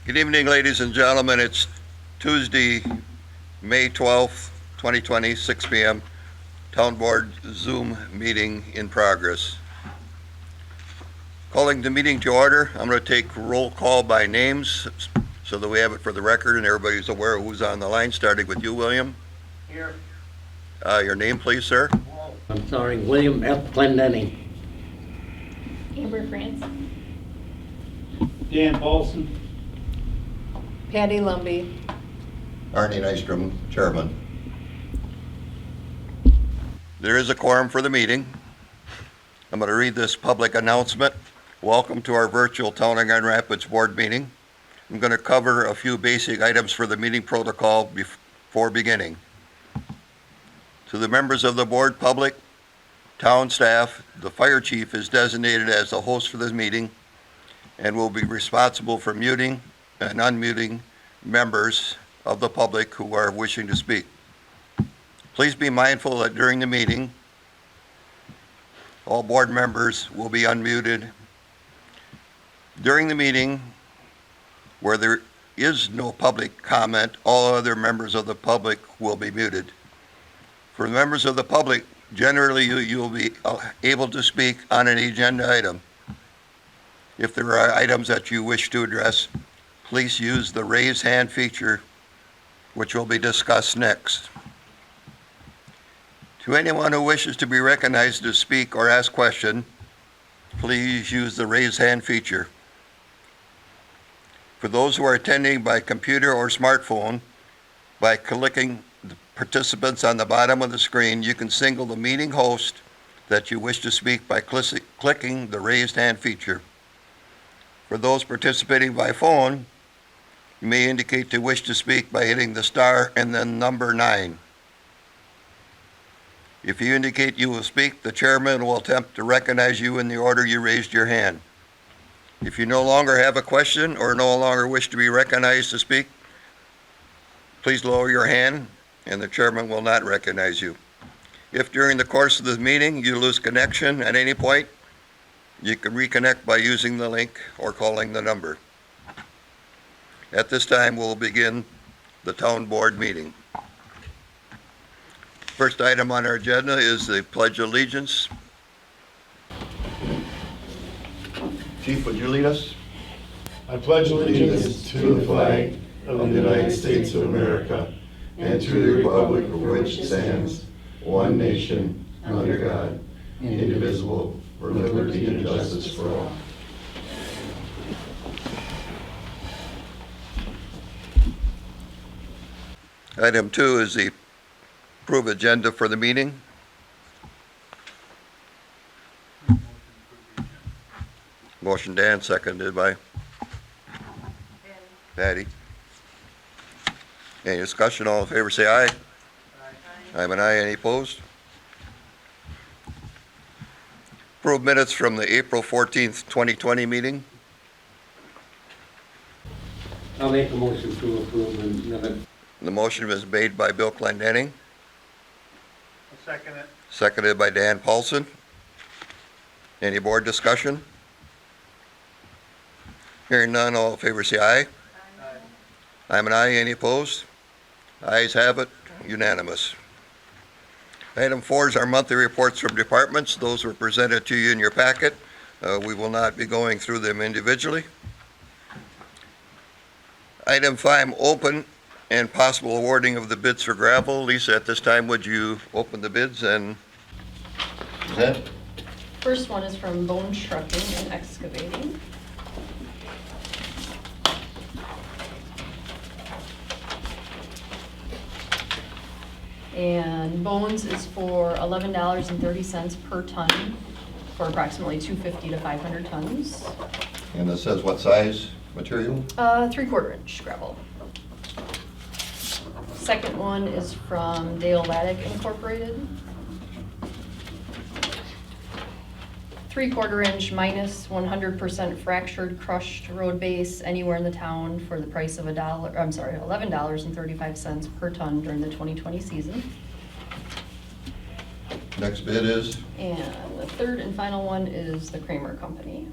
Good evening, ladies and gentlemen. It's Tuesday, May 12th, 2020, 6 p.m. Town Board Zoom meeting in progress. Calling the meeting to order. I'm going to take roll call by names so that we have it for the record and everybody's aware of who's on the line, starting with you, William. Here. Your name, please, sir. I'm sorry, William F. Glendenning. Amber France. Dan Paulson. Patty Lumby. Arnie Nystrom, Chairman. There is a quorum for the meeting. I'm going to read this public announcement. Welcome to our virtual Town of Grand Rapids Board meeting. I'm going to cover a few basic items for the meeting protocol before beginning. To the members of the board, public, town staff, the fire chief is designated as the host for this meeting and will be responsible for muting and unmuting members of the public who are wishing to speak. Please be mindful that during the meeting, all board members will be unmuted. During the meeting, where there is no public comment, all other members of the public will be muted. For members of the public, generally you will be able to speak on an agenda item. If there are items that you wish to address, please use the raise hand feature, which will be discussed next. To anyone who wishes to be recognized to speak or ask question, please use the raise hand feature. For those who are attending by computer or smartphone, by clicking the participants on the bottom of the screen, you can signal the meeting host that you wish to speak by clicking the raised hand feature. For those participating by phone, you may indicate to wish to speak by hitting the star and then number 9. If you indicate you will speak, the chairman will attempt to recognize you in the order you raised your hand. If you no longer have a question or no longer wish to be recognized to speak, please lower your hand and the chairman will not recognize you. If during the course of the meeting you lose connection at any point, you can reconnect by using the link or calling the number. At this time, we'll begin the town board meeting. First item on our agenda is the Pledge of Allegiance. Chief, would you lead us? I pledge allegiance to the flag of the United States of America and to the republic for which it stands, one nation, under God, indivisible, for liberty and justice for all. Item 2 is the approved agenda for the meeting. Motion Dan, seconded by Patty. Any discussion? All in favor say aye. I'm an aye. Any opposed? Approved minutes from the April 14th, 2020 meeting. I'll make a motion to approve the minutes. The motion was made by Bill Glendenning, I'll second it. seconded by Dan Paulson. Any board discussion? Hearing none, all in favor say aye. Aye. I'm an aye. Any opposed? Ayes have it, unanimous. Item 4 is our monthly reports from departments. Those were presented to you in your packet. We will not be going through them individually. Item 5, open and possible awarding of the bids for gravel. Lisa, at this time, would you open the bids and present? First one is from Bones Trucking and Excavating. And Bones is for $11.30 per ton for approximately 250 to 500 tons. And it says what size material? 3/4 inch gravel. Second one is from Dale Laddick Incorporated. 3/4 inch minus 100% fractured crushed road base anywhere in the town for the price of $11.35 per ton during the 2020 season. Next bid is? And the third and final one is the Kramer Company.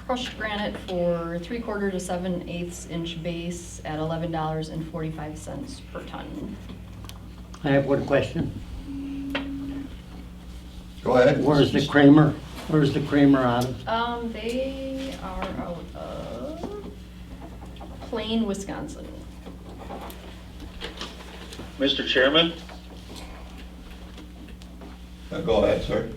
crushed granite for 3/4 to 7/8 inch base at $11.45 per ton. I have one question. Go ahead. Where's the Kramer? Where's the Kramer out of? They are out of Plain, Wisconsin. Mr. Chairman, Go ahead, sir.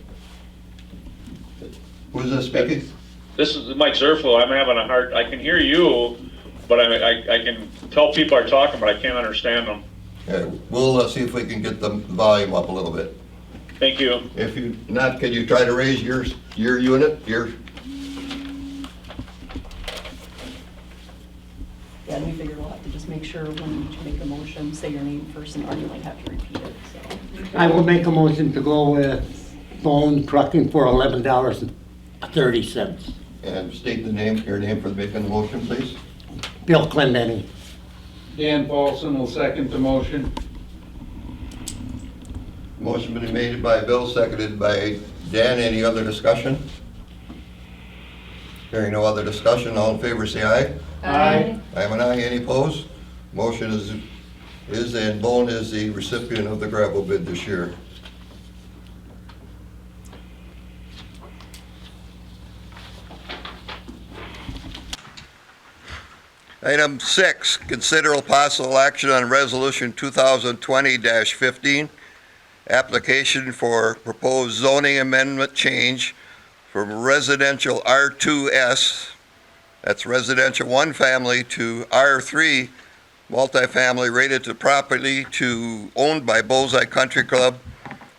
Who's this speaking? this is Mike Zerflo. I'm having a hard, I can hear you, but I can tell people are talking, but I can't understand them. Yeah, we'll see if we can get the volume up a little bit. Thank you. If you not, can you try to raise your unit, Yeah, and we figured we'll have to just make sure when you make a motion, say your name first, and or you might have to repeat it, so. I will make a motion to go with Bone Trucking for $11.30. and state the name, your name for making the motion, please. Bill Clendenny. Dan Paulson will second the motion. Motion been made by Bill, seconded by Dan. Any other discussion? Hearing no other discussion, all in favor say aye. Aye. I am an aye, any opposed? Motion is and Bone is the recipient of the gravel bid this year. Item 6, consider possible action on resolution 2020-15, application for proposed zoning amendment change from residential R2S, that's residential one family, to R3 multifamily rated to property owned by Bullseye Country Club,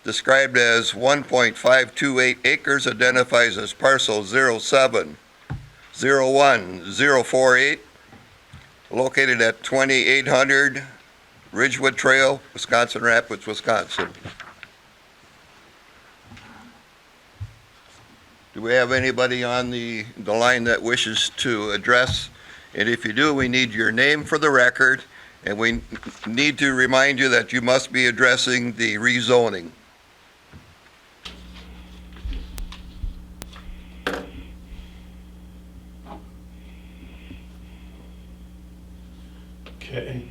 described as 1.528 acres, identifies as parcel 0701048, located at 2800 Ridgewood Trail, Wisconsin Rapids, Wisconsin. Do we have anybody on the line that wishes to address? And if you do, we need your name for the record, and we need to remind you that you must be addressing the rezoning. Okay.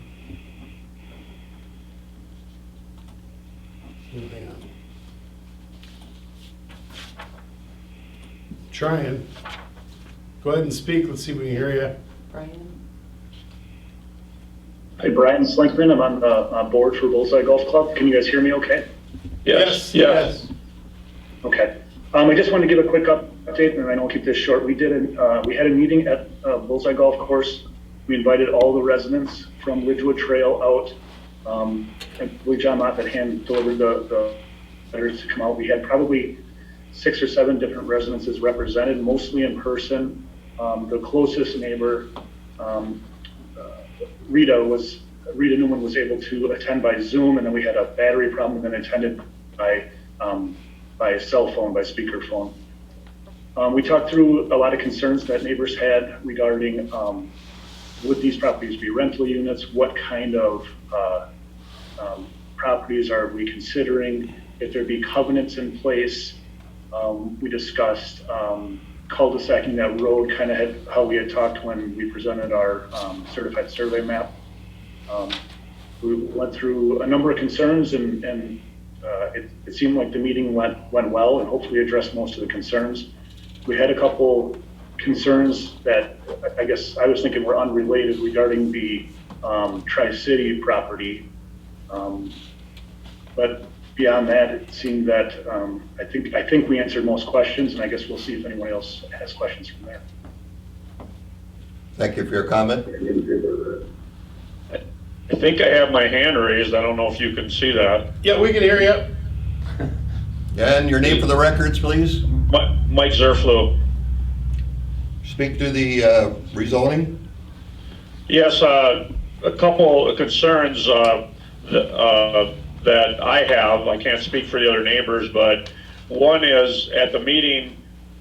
Moving on. Trying. Go ahead and speak. Let's see if we can hear you. Brian? Hi, Brian Slinkman. I'm on the board for Bullseye Golf Club. Can you guys hear me okay? Yes. Okay. I just wanted to give a quick update, and I know I'll keep this short. We had a meeting at Bullseye Golf Course. We invited all the residents from Ridgewood Trail out. I believe John Moffett hand delivered the letters to come out. We had probably 6 or 7 different residences represented, mostly in person. The closest neighbor, Rita Newman, was able to attend by Zoom, and then we had a battery problem, and then attended by cell phone, by speakerphone. We talked through a lot of concerns that neighbors had regarding would these properties be rental units? What kind of properties are we considering? If there be covenants in place? We discussed cul-de-sacing that road, kind of how we had talked when we presented our certified survey map. We went through a number of concerns, and it seemed like the meeting went well, and hopefully addressed most of the concerns. We had a couple concerns that I guess I was thinking were unrelated regarding the Tri-City property. But beyond that, it seemed that I think we answered most questions, and I guess we'll see if anyone else has questions from there. Thank you for your comment. I think I have my hand raised. I don't know if you can see that. Yeah, we can hear you. And your name for the records, please. Mike Zerflo. Speak to the rezoning. Yes, a couple of concerns that I have. I can't speak for the other neighbors, but one is at the meeting,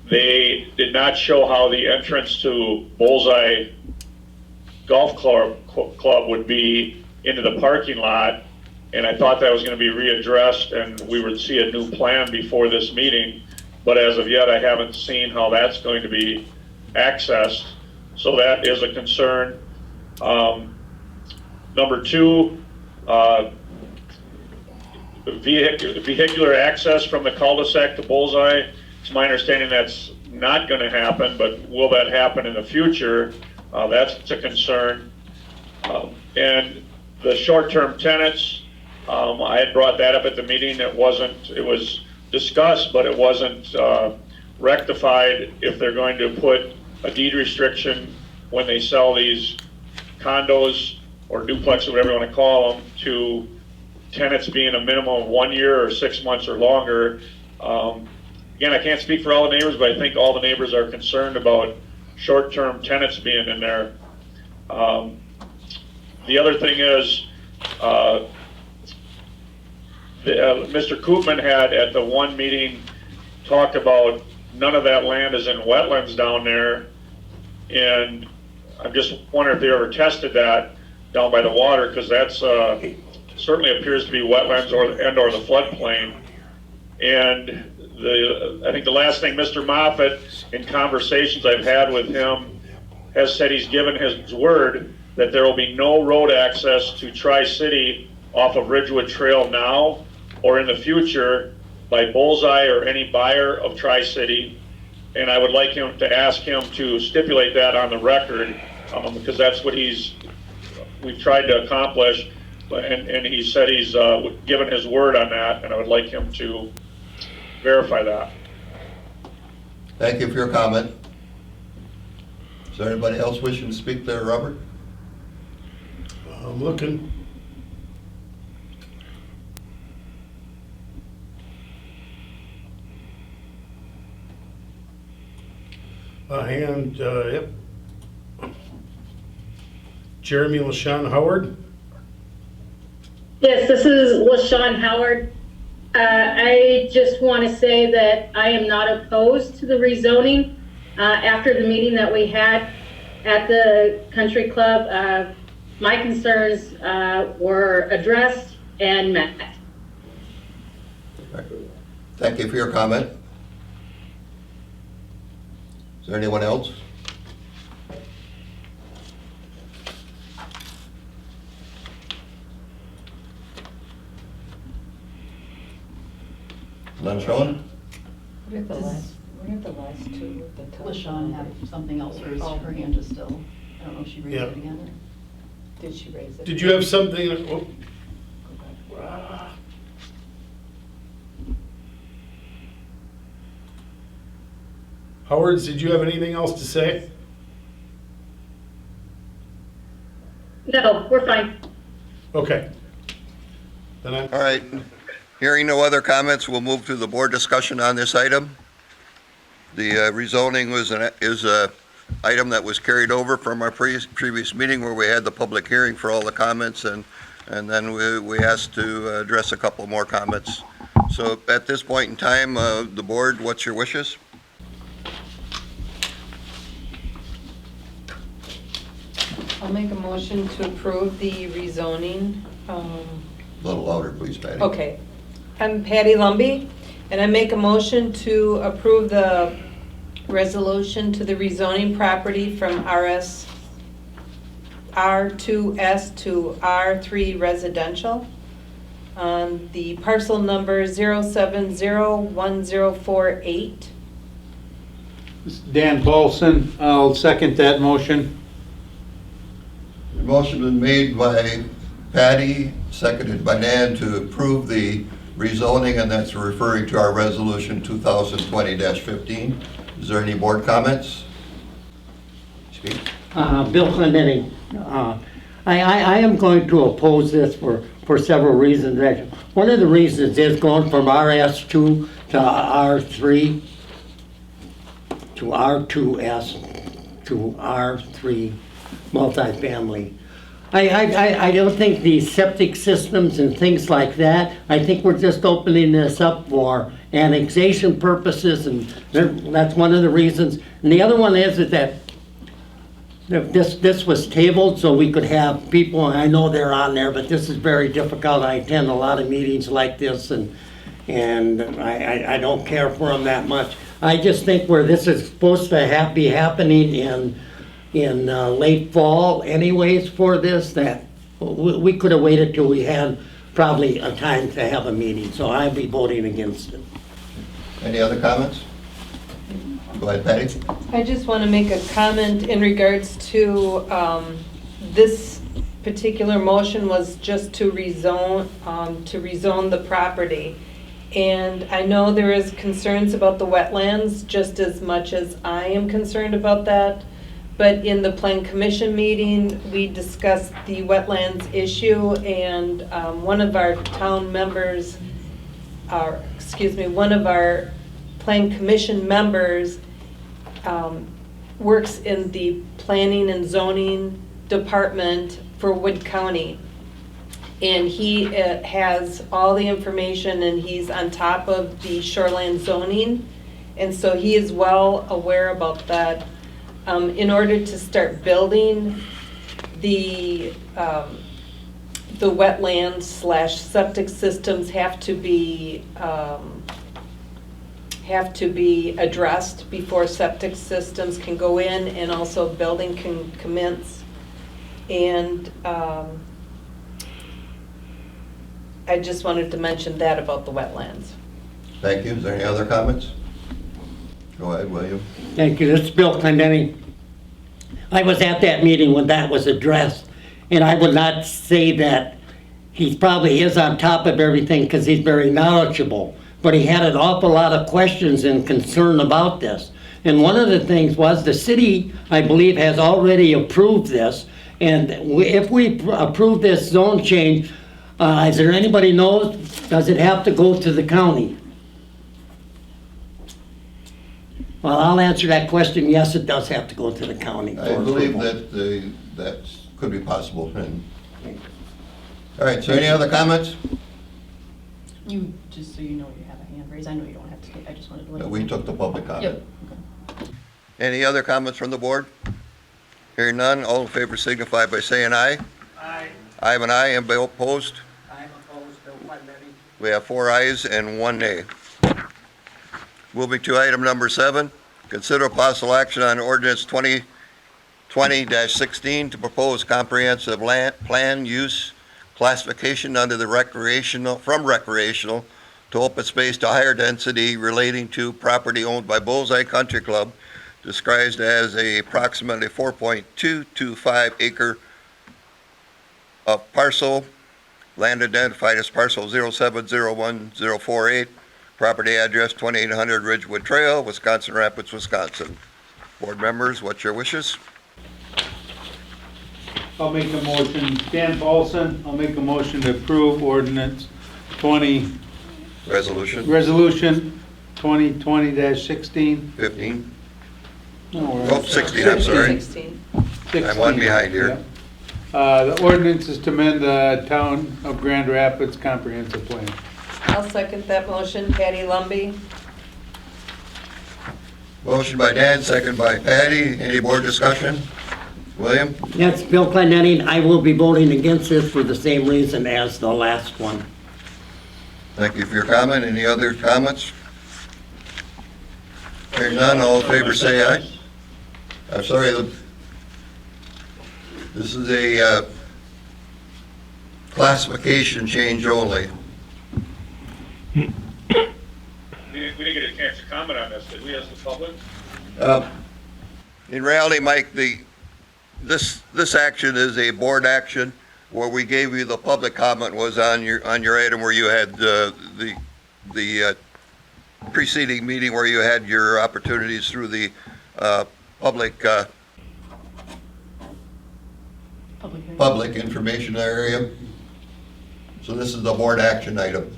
they did not show how the entrance to Bullseye Golf Club would be into the parking lot, and I thought that was going to be readdressed, and we would see a new plan before this meeting, but as of yet, I haven't seen how that's going to be accessed. So that is a concern. Number two, vehicular access from the cul-de-sac to Bullseye. It's my understanding that's not going to happen, but will that happen in the future? That's a concern. And the short-term tenants, I had brought that up at the meeting. It was discussed, but it wasn't rectified if they're going to put a deed restriction when they sell these condos or duplexes, whatever you want to call them, to tenants being a minimum of 1 year or 6 months or longer. Again, I can't speak for all the neighbors, but I think all the neighbors are concerned about short-term tenants being in there. The other thing is, Mr. Koopman had at the one meeting talked about none of that land is in wetlands down there. And I'm just wondering if they ever tested that down by the water, because that's certainly appears to be wetlands or the floodplain. And I think the last thing, Mr. Moffett, in conversations I've had with him, has said he's given his word that there will be no road access to Tri-City off of Ridgewood Trail now or in the future by Bullseye or any buyer of Tri-City. And I would like him to ask him to stipulate that on the record, because that's what we've tried to accomplish. And he said he's given his word on that, and I would like him to verify that. Thank you for your comment. Is there anybody else wishing to speak there, Robert? I'm looking. Yep. Jeremy LaShawn Howard. Yes, this is LaShawn Howard. I just want to say that I am not opposed to the rezoning. After the meeting that we had at the country club, my concerns were addressed and met. Thank you for your comment. Is there anyone else? None shown? What are the last two? LaShawn had something else raised, her hand is still, I don't know if she raised Yeah. it again. Did she raise it? Did you have something? Oh. Howard, did you have anything else to say? No, we're fine. Okay. Then I'm. All right. Hearing no other comments, we'll move to the board discussion on this item. The rezoning is a item that was carried over from our previous meeting where we had the public hearing for all the comments, and then we asked to address a couple more comments. So at this point in time, the board, what's your wishes? I'll make a motion to approve the rezoning. A little louder, please, Patty. Okay. I'm Patty Lumby, and I make a motion to approve the resolution to the rezoning property from R2S to R3 residential on the parcel number 0701048. Dan Paulson, I'll second that motion. The motion been made by Patty, seconded by Nan to approve the rezoning, and that's referring to our resolution 2020-15. Is there any board comments? Speak. Bill Clemente. I am going to oppose this for several reasons. One of the reasons is going from RS2 to R3 to R2S to R3 multifamily. I don't think these septic systems and things like that, I think we're just opening this up for annexation purposes, and that's one of the reasons. And the other one is that this was tabled so we could have people, and I know they're on there, but this is very difficult. I attend a lot of meetings like this, and and I don't care for them that much. I just think where this is supposed to be happening in late fall anyways for this, that we could have waited till we had probably a time to have a meeting, so I'd be voting against it. Any other comments? Go ahead, Patty. I just want to make a comment in regards to, this particular motion was just to rezone the property. And I know there is concerns about the wetlands, just as much as I am concerned about that. But in the Plan Commission meeting, we discussed the wetlands issue, and one of our town members, one of our Plan Commission members works in the Planning and Zoning Department for Wood County. And he has all the information, and he's on top of the shoreline zoning. And so he is well aware about that. In order to start building, the wetlands / septic systems have to be addressed before septic systems can go in, and also building can commence. And I just wanted to mention that about the wetlands. Thank you. Is there any other comments? Go ahead, William. Thank you. This is Bill Clendenny. I was at that meeting when that was addressed, and I would not say that he probably is on top of everything because he's very knowledgeable, but he had an awful lot of questions and concern about this. And one of the things was the city, I believe, has already approved this, and if we approve this zone change, is there anybody knows, does it have to go to the county? Well, I'll answer that question. Yes, it does have to go to the county. I believe that that could be possible. All right, so any other comments? You, just so you know, you have a hand raised. I know you don't have to take, I just wanted to let you know. We took the public comment. Yep. Okay. Any other comments from the board? Hearing none, all in favor signify by saying aye. Aye. I have an aye, anybody opposed? I'm opposed, Bill Clendenny. We have 4 ayes and 1 nay. Moving to item number 7, consider possible action on ordinance 2020-16 to propose comprehensive plan use classification under the from recreational to open space to higher density relating to property owned by Bullseye Country Club, described as a approximately 4.225 acre of parcel, land identified as parcel 0701048, property address 2800 Ridgewood Trail, Wisconsin Rapids, Wisconsin. Board members, what's your wishes? I'll make a motion, Dan Paulson, I'll make a motion to approve ordinance Resolution resolution 2020-16. 15? No, we're Oh, at 16, I'm sorry. 16. I'm one behind here. Yeah. The ordinance is to amend the Town of Grand Rapids Comprehensive Plan. I'll second that motion. Patty Lumby. Motion by Dan, second by Patty. Any board discussion? William? That's Bill Clendenny. I will be voting against this for the same reason as the last one. Thank you for your comment. Any other comments? Hearing none, all in favor say aye. I'm sorry, this is a classification change only. We didn't get a chance to comment on this, did we, as the public? In reality, Mike, this action is a board action. Where we gave you the public comment was on your item where you had the preceding meeting where you had your opportunities through the public information area. So this is the board action item.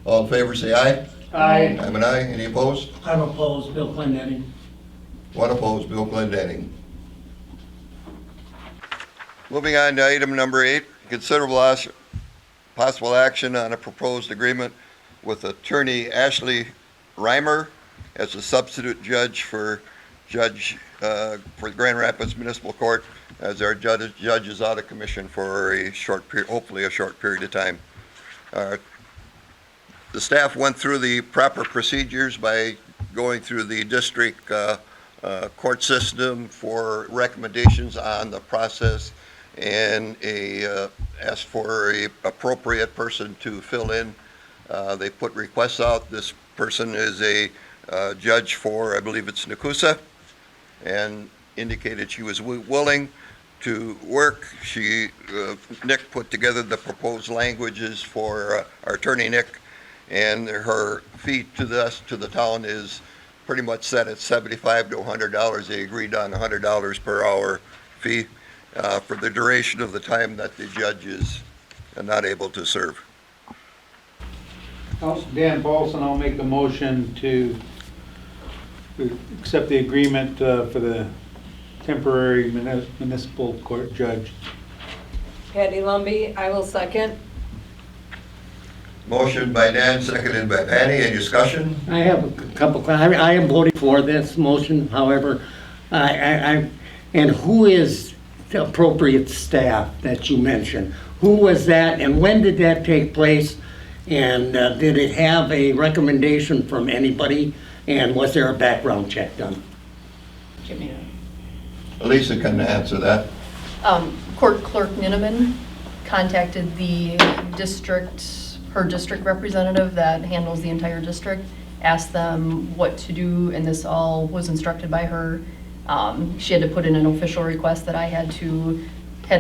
All in favor, say aye. Aye. I'm an aye. Any opposed? I'm opposed, Bill Clendenny. 1 opposed, Bill Clendenny. Moving on to item number 8, considerable possible action on a proposed agreement with Attorney Ashley Reimer as a substitute judge for Grand Rapids Municipal Court, as our judge is out of commission for a short period, hopefully a short period of time. The staff went through the proper procedures by going through the district court system for recommendations on the process and asked for a appropriate person to fill in. They put requests out. This person is a judge for, I believe it's Nakusa, and indicated she was willing to work. Nick put together the proposed languages for our attorney Nick, and her fee to the town is pretty much set at $75 to $100. They agreed on $100 per hour fee for the duration of the time that the judge is not able to serve. Dan Paulson, I'll make a motion to accept the agreement for the temporary municipal court judge. Patty Lumby, I will second. Motion by Dan, seconded by Patty. Any discussion? I have a couple, I am voting for this motion, however, and who is the appropriate staff that you mentioned? Who was that, and when did that take place? And did it have a recommendation from anybody? And was there a background check done? Jimmy. Lisa can answer that. Court Clerk Ninneman contacted her district representative that handles the entire district, asked them what to do, and this all was instructed by her. She had to put in an official request that had to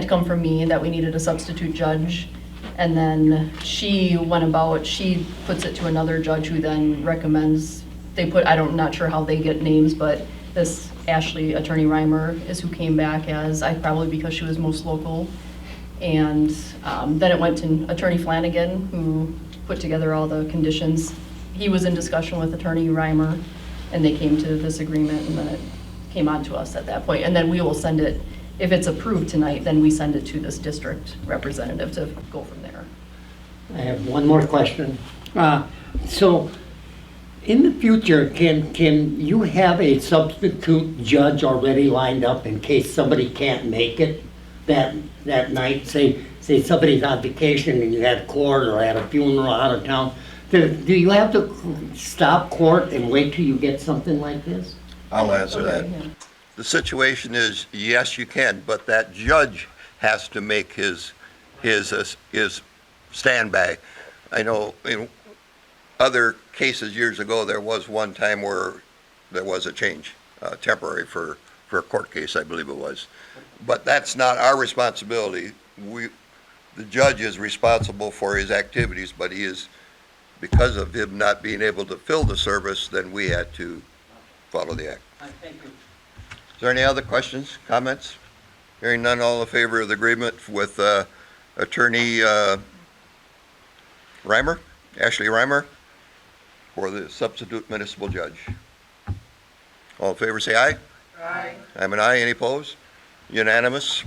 come from me, that we needed a substitute judge. And then she puts it to another judge who then recommends, I'm not sure how they get names, but this Ashley, Attorney Reimer, is who came back as, probably because she was most local. And then it went to Attorney Flanagan, who put together all the conditions. He was in discussion with Attorney Reimer, and they came to this agreement, and then it came on to us at that point. And then we will send it, if it's approved tonight, then we send it to this district representative to go from there. I have one more question. So, in the future, can you have a substitute judge already lined up in case somebody can't make it that night? Say somebody's on vacation and you had court or had a funeral out of town. Do you have to stop court and wait till you get something like this? I'll answer that. Yeah. The situation is, yes, you can, but that judge has to make his standby. I know in other cases years ago, there was one time where there was a change, temporary for a court case, I believe it was. But that's not our responsibility. The judge is responsible for his activities, but because of him not being able to fill the service, then we had to follow the act. Thank you. Is there any other questions, comments? Hearing none, all in favor of the agreement with Attorney Reimer, Ashley Reimer, for the substitute municipal judge? All in favor, say aye. Aye. I'm an aye. Any opposed? Unanimous.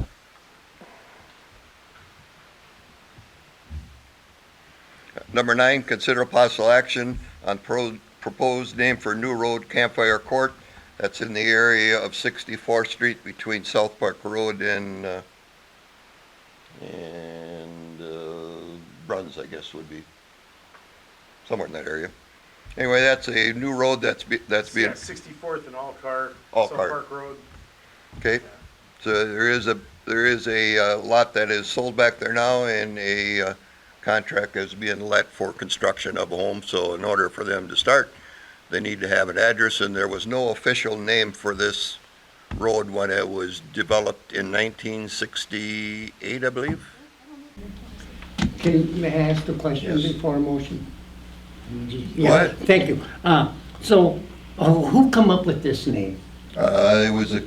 Number 9, consider possible action on proposed name for new road, Campfire Court. That's in the area of 64th Street between South Park Road and Bruns, I guess would be somewhere in that area. Anyway, that's a new road that's being 64th and All-Car, All South Car. Park Road. okay. So there is a lot that is sold back there now, and a contract is being let for construction of a home. So in order for them to start, they need to have an address, and there was no official name for this road when it was developed in 1968, I believe. May I ask a question Yes. before a motion? Go ahead. Thank you. So, who come up with this name? It was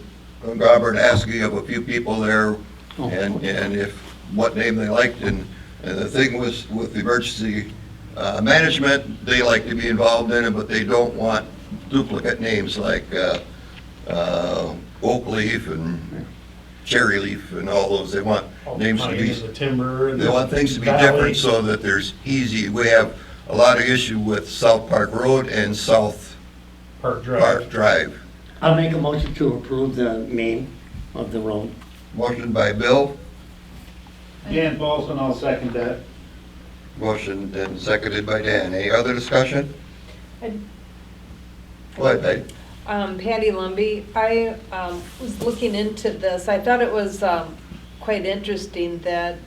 Robert asking of a few people there, Oh, and okay. what name they liked, and the thing was with the emergency management, they like to be involved in it, but they don't want duplicate names like Oak Leaf and Cherry Leaf and all those. They want names to be, The timber and they want things to be different so that there's easy. We have a lot of issue with South Park Road and South Park Drive. Park Drive. I'll make a motion to approve the name of the road. Motion by Bill, Dan Paulson, I'll second that. Motion and seconded by Dan. Any other discussion? And, Go ahead, Patty. Patty Lumby, I was looking into this. I thought it was quite interesting that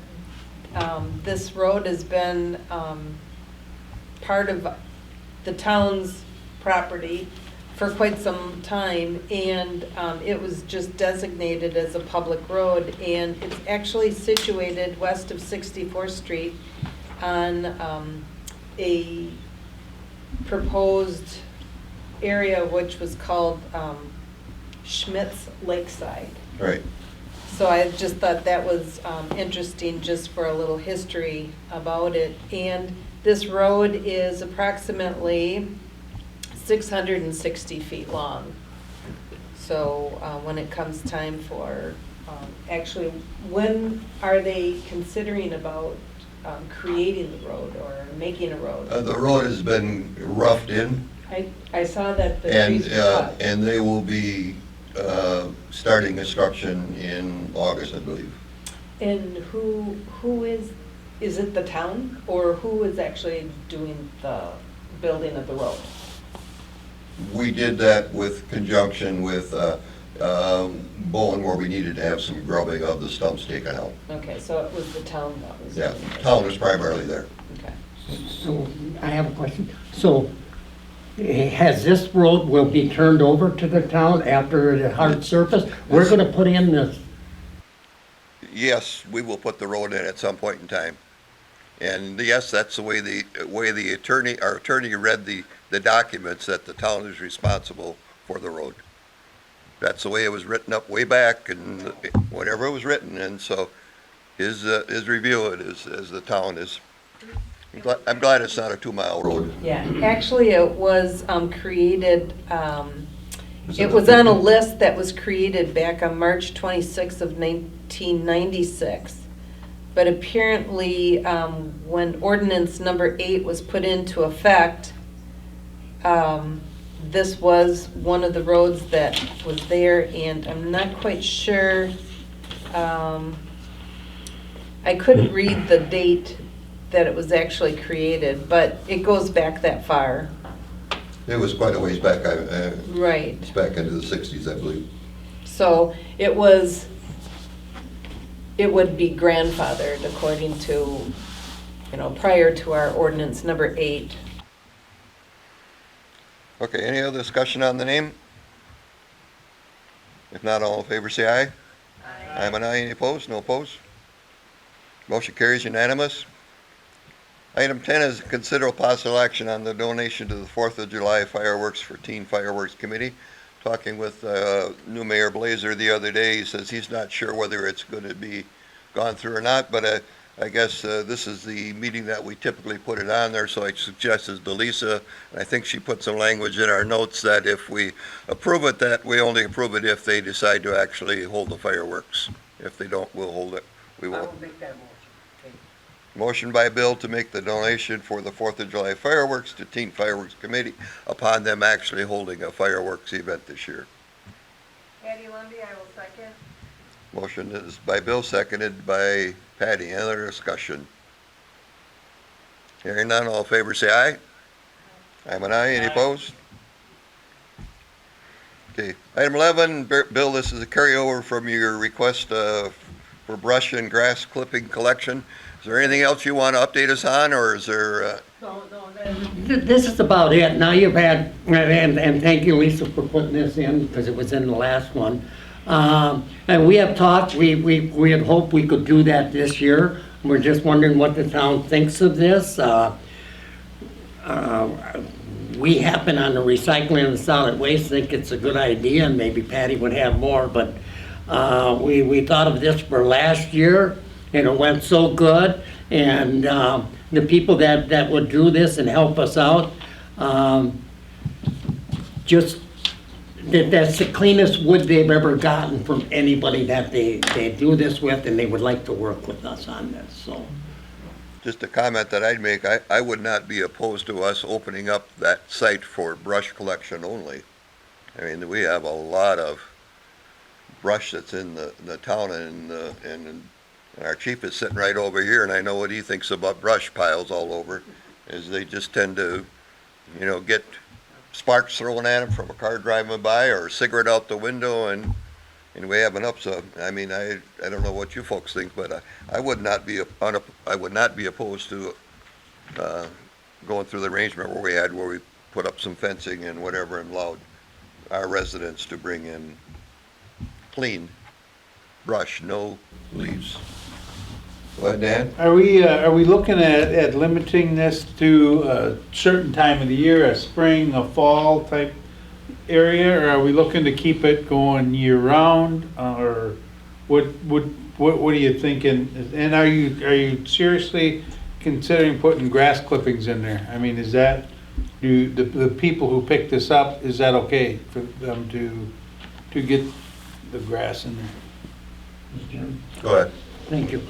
this road has been part of the town's property for quite some time, and it was just designated as a public road, and it's actually situated west of 64th Street on a proposed area which was called Schmidt's Lakeside. Right. So I just thought that was interesting, just for a little history about it. And this road is approximately 660 feet long. So when it comes time for, actually, when are they considering about creating the road or making a road? The road has been roughed in, I saw that the and, trees were cut. and they will be starting construction in August, I believe. And who is it the town, or who is actually doing the building of the road? We did that with conjunction with Bowen, where we needed to have some grubbing of the stumps taken out. Okay, so it was the town that was Yeah, doing it. town was primarily there. Okay. So, I have a question. So, has this road will be turned over to the town after the hard surface? We're gonna put in this, Yes, we will put the road in at some point in time. And yes, that's the way the attorney, our attorney read the documents, that the town is responsible for the road. That's the way it was written up way back, and whatever it was written, and so his review of it is, as the town is. I'm glad it's not a 2-mile road. Yeah, actually, it was created, it was on a list that was created back on March 26th of 1996. But apparently, when ordinance number 8 was put into effect, this was one of the roads that was there, and I'm not quite sure, I couldn't read the date that it was actually created, but it goes back that far. It was quite a ways back, Right. it's back into the 60s, I believe. So it would be grandfathered according to, prior to our ordinance number 8. Okay, any other discussion on the name? If not, all in favor say aye. Aye. I'm an aye. Any opposed? No opposed? Motion carries unanimous. Item 10 is consider possible action on the donation to the 4th of July fireworks for Teen Fireworks Committee. Talking with new Mayor Blazer the other day, he says he's not sure whether it's going to be gone through or not, but I guess this is the meeting that we typically put it on there, so I suggested to Lisa, and I think she put some language in our notes that if we approve it, that we only approve it if they decide to actually hold the fireworks. If they don't, we'll hold it. We won't. make that motion. Motion by Bill to make the donation for the 4th of July fireworks to Teen Fireworks Committee upon them actually holding a fireworks event this year. Patty Lumby, I will second. Motion is by Bill, seconded by Patty. Any other discussion? Hearing none, all in favor say aye. I'm an aye. Any opposed? Okay. Item 11, Bill, this is a carryover from your request for brush and grass clipping collection. Is there anything else you want to update us on, or is there? this is about it. Now you've had, and thank you, Lisa, for putting this in, because it was in the last one. And we have talked, we had hoped we could do that this year. We're just wondering what the town thinks of this. We happen on the recycling and solid waste think it's a good idea, and maybe Patty would have more, but we thought of this for last year, and it went so good, and the people that would do this and help us out, just that's the cleanest wood they've ever gotten from anybody that they do this with, and they would like to work with us on this, so. Just a comment that I'd make, I would not be opposed to us opening up that site for brush collection only. I mean, we have a lot of brush that's in the town, and our chief is sitting right over here, and I know what he thinks about brush piles all over, is they just tend to, get sparks thrown at them from a car driving by or a cigarette out the window, and we have an up. So, I mean, I don't know what you folks think, but I would not be opposed to going through the arrangement where we put up some fencing and whatever and allowed our residents to bring in clean brush, no leaves. What, Dan? Are we looking at limiting this to a certain time of the year, a spring, a fall type area, or are we looking to keep it going year round, or what are you thinking? And are you seriously considering putting grass clippings in there? I mean, is that, the people who pick this up, is that okay for them to get the grass in there? Go ahead. Thank you.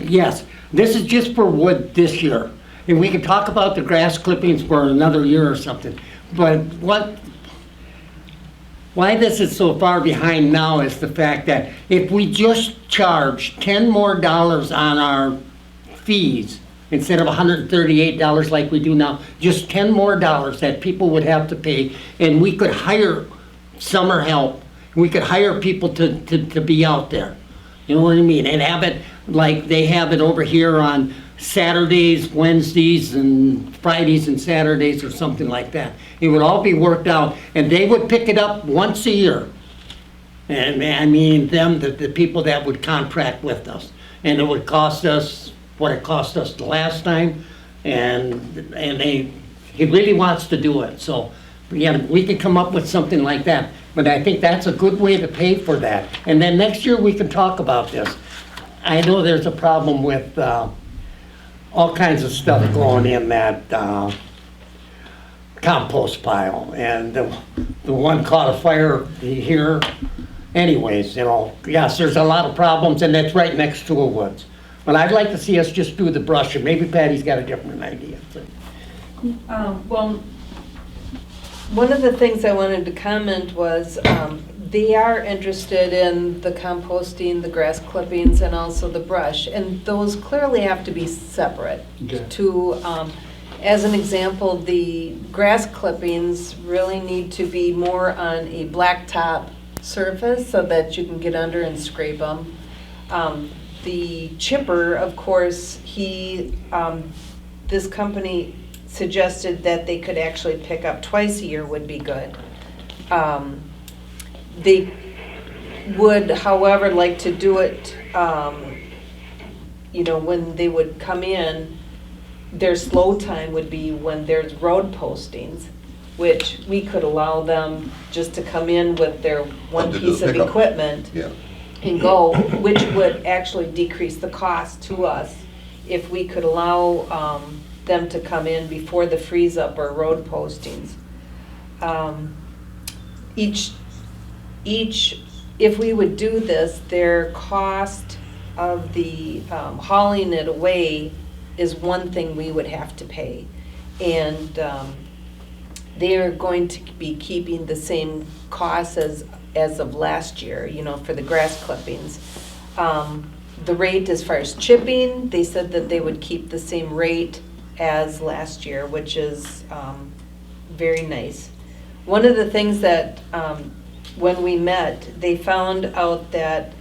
Yes, this is just for wood this year. And we can talk about the grass clippings for another year or something. But why this is so far behind now is the fact that if we just charge $10 more on our fees, instead of $138 like we do now, just $10 more that people would have to pay, and we could hire summer help. We could hire people to be out there. You know what I mean? And have it like they have it over here on Saturdays, Wednesdays, and Fridays and Saturdays or something like that. It would all be worked out, and they would pick it up once a year. And I mean, the people that would contract with us. And it would cost us what it cost us the last time, and he really wants to do it. So, yeah, we could come up with something like that. But I think that's a good way to pay for that. And then next year we can talk about this. I know there's a problem with all kinds of stuff going in that compost pile. And the one caught a fire here. Anyways, yes, there's a lot of problems, and that's right next to a woods. But I'd like to see us just do the brush, and maybe Patty's got a different idea. Well, one of the things I wanted to comment was they are interested in the composting, the grass clippings, and also the brush. And those clearly have to be separate. Okay. As an example, the grass clippings really need to be more on a blacktop surface so that you can get under and scrape them. The chipper, of course, this company suggested that they could actually pick up twice a year would be good. They would, however, like to do it, when they would come in, their slow time would be when there's road postings, which we could allow them just to come in with their one piece of equipment. Yeah. And go, which would actually decrease the cost to us if we could allow them to come in before the freeze up or road postings. If we would do this, their cost of the hauling it away is one thing we would have to pay. And they are going to be keeping the same costs as of last year, for the grass clippings. The rate as far as chipping, they said that they would keep the same rate as last year, which is very nice. One of the things that when we met, they found out that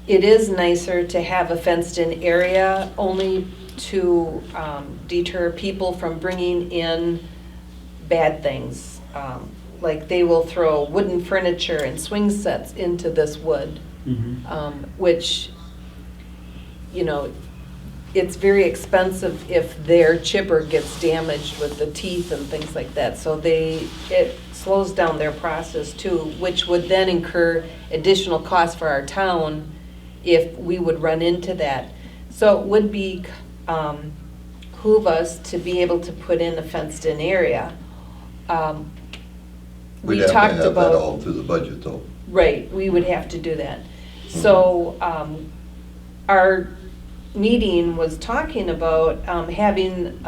it is nicer to have a fenced-in area only to deter people from bringing in bad things. Like they will throw wooden furniture and swing sets into this wood, which, it's very expensive if their chipper gets damaged with the teeth and things like that. So it slows down their process too, which would then incur additional costs for our town if we would run into that. So it would behoove us to be able to put in a fenced-in area. We'd have to have that all through the budget, though. Right, we would have to do that. So our meeting was talking about having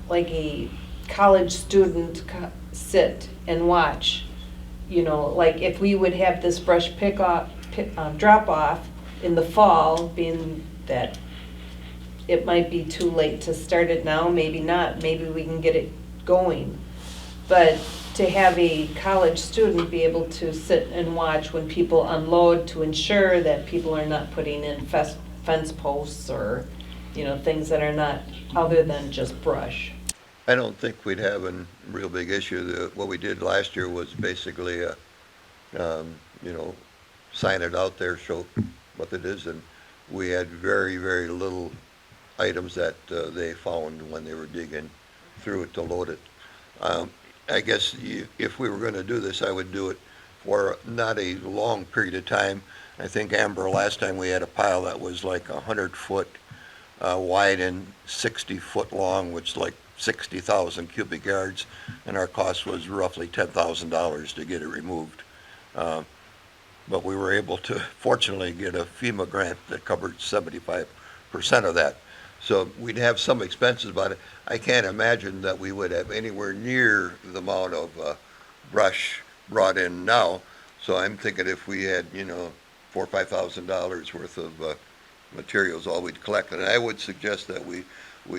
like a college student sit and watch. Like if we would have this brush drop off, in the fall, being that it might be too late to start it now, maybe not, maybe we can get it going. But to have a college student be able to sit and watch when people unload, to ensure that people are not putting in fence posts or, you know, things that are not other than just brush. I don't think we'd have a real big issue. What we did last year was basically, you know, sign it out there, show what it is, and we had very, very little items that they found when they were digging through it to load it. I guess if we were going to do this, I would do it for not a long period of time. I think, Amber, last time we had a pile that was like 100-foot wide and 60-foot long, which is like 60,000 cubic yards, and our cost was roughly $10,000 to get it removed. But we were able to, fortunately, get a FEMA grant that covered 75% of that. So we'd have some expenses, but I can't imagine that we would have anywhere near the amount of brush brought in now. So I'm thinking if we had, you know, $4,000 or $5,000 worth of materials, all we'd collect. And I would suggest that we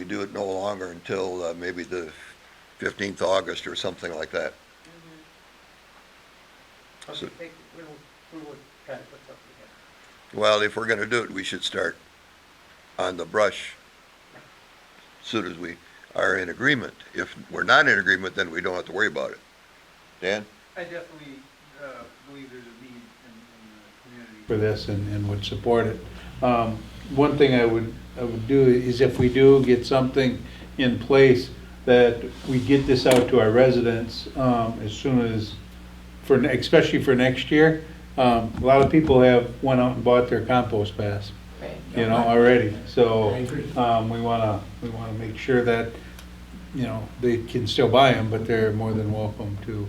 do it no longer until maybe the 15th of August or something like that. So, well, if we're going to do it, we should start on the brush as soon as we are in agreement. If we're not in agreement, then we don't have to worry about it. Dan? I definitely believe there's a need in the community. For this and would support it. One thing I would do is if we do get something in place, that we get this out to our residents as soon as, especially for next year. A lot of people have went out and bought their compost bags, you know, already. So I agree. we wanna make sure that, you know, they can still buy them, but they're more than welcome to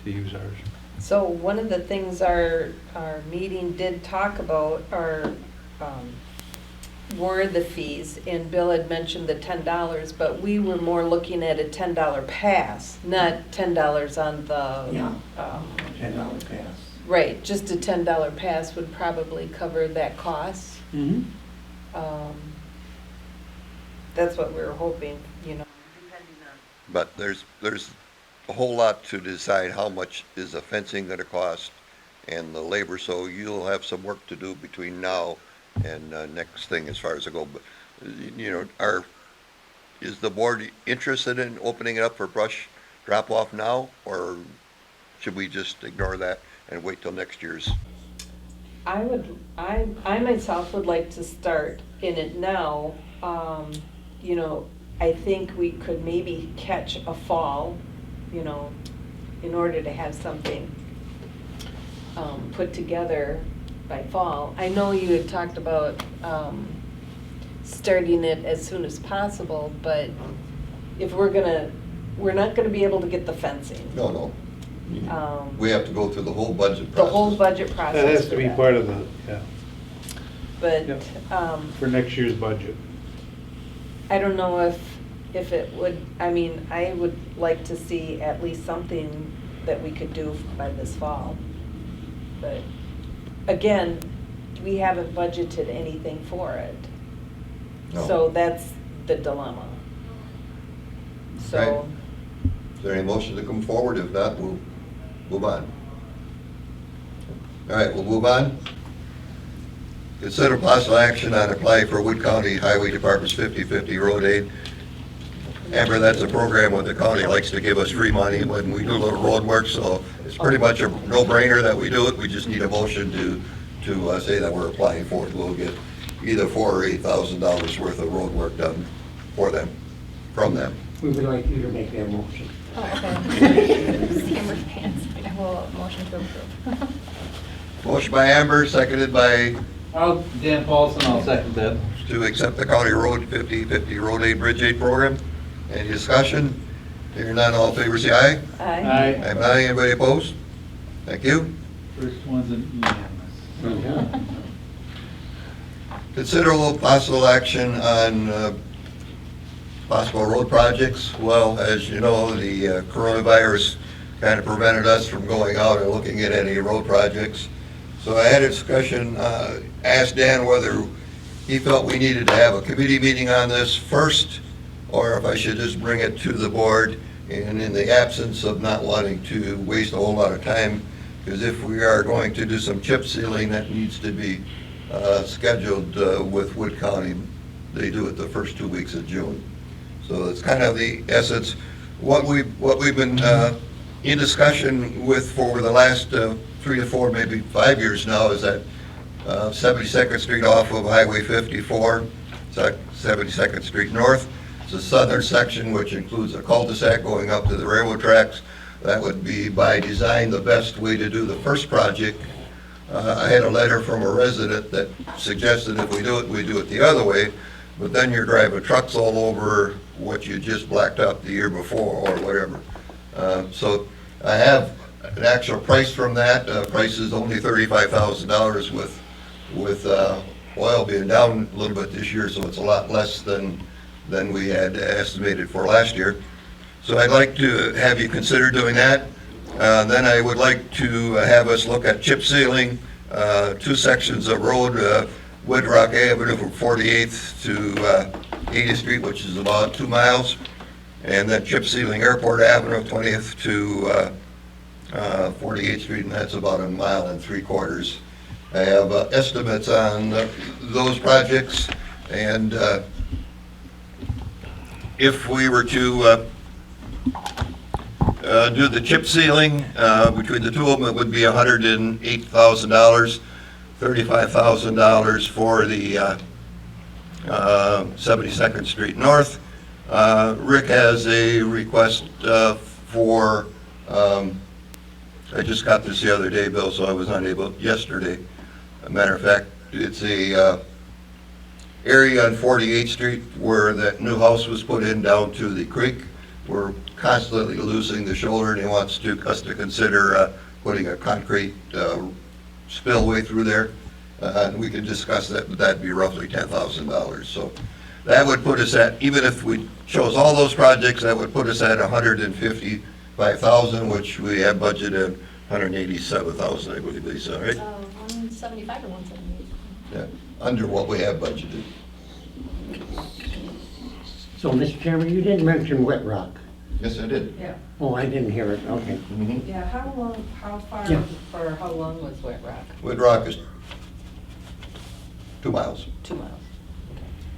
use ours. So one of the things our meeting did talk about were the fees, and Bill had mentioned the $10, but we were more looking at a $10 pass, not $10 on the. Yeah. $10 pass. Right, just a $10 pass would probably cover that cost. Mm-hmm. That's what we were hoping, you know. But there's a whole lot to decide how much is the fencing going to cost and the labor, so you'll have some work to do between now and next thing as far as I go. But, you know, is the board interested in opening it up for brush drop-off now, or should we just ignore that and wait till next year's? I myself would like to start in it now. You know, I think we could maybe catch a fall, you know, in order to have something put together by fall. I know you had talked about starting it as soon as possible, but if we're not gonna be able to get the fencing. No. We have to go through the whole budget The process. whole budget process. That has to for be that. part of the, yeah, But, for next year's budget. I don't know if it would, I mean, I would like to see at least something that we could do by this fall. But again, we haven't budgeted anything for it. No. So that's the dilemma. So, Okay. Is there any motion to come forward? If not, we'll move on. All right, we'll move on. Consider possible action on apply for Wood County Highway Department's 50/50 road aid. Amber, that's a program where the county likes to give us free money when we do a little road work, so it's pretty much a no-brainer that we do it. We just need a motion to say that we're applying for it. We'll get either $4,000 or $8,000 worth of road work done for them, from them. We would like you to make that motion. Oh, okay. Amber's pants. I will motion to approve. Motion by Amber, seconded by, Dan Paulson, I'll second that. to accept the county road 50/50 road aid bridge aid program. Any discussion? Hearing none, all in favor, say aye. I, Aye, anybody opposed? Thank you. First one's an unanimous. Yeah. Considerable possible action on possible road projects. Well, as you know, the coronavirus kind of prevented us from going out and looking at any road projects. So I had a discussion, asked Dan whether he felt we needed to have a committee meeting on this first, or if I should just bring it to the board, and in the absence of not wanting to waste a whole lot of time, because if we are going to do some chip sealing, that needs to be scheduled with Wood County. They do it the first 2 weeks of June. So it's kind of the essence. What we've been in discussion with for the last 3 to 4, maybe 5 years now is that 72nd Street off of Highway 54, 72nd Street North. It's the southern section, which includes a cul-de-sac going up to the railroad tracks. That would be, by design, the best way to do the first project. I had a letter from a resident that suggested if we do it the other way, but then you're driving trucks all over what you just blacked out the year before or whatever. So I have an actual price from that. Price is only $35,000 with oil being down a little bit this year, so it's a lot less than we had estimated for last year. So I'd like to have you consider doing that. Then I would like to have us look at chip sealing 2 sections of road, Woodrock Avenue from 48th to 80th Street, which is about 2 miles, and then chip sealing Airport Avenue, 20th to 48th Street, and that's about 1.75 miles. I have estimates on those projects, and if we were to do the chip sealing, between the 2 of them, it would be $108,000, $35,000 for the 72nd Street North. Rick has a request for, I just got this the other day, Bill, so I was unable yesterday. As a matter of fact, it's a area on 48th Street where that new house was put in down to the creek. We're constantly losing the shoulder, and he wants us to consider putting a concrete spillway through there. And we could discuss that, but that'd be roughly $10,000. So that would put us at, even if we chose all those projects, that would put us at $155,000, which we have budgeted $187,000, I believe, Lisa, right? 175 or 178? Yeah, under what we have budgeted. So, Mr. Chairman, you didn't mention Wet Rock. Yes, I did. Yeah, Oh, I didn't hear it, okay. yeah, how far, Yeah. or how long was Wet Rock? Woodrock is 2 miles, 2 miles.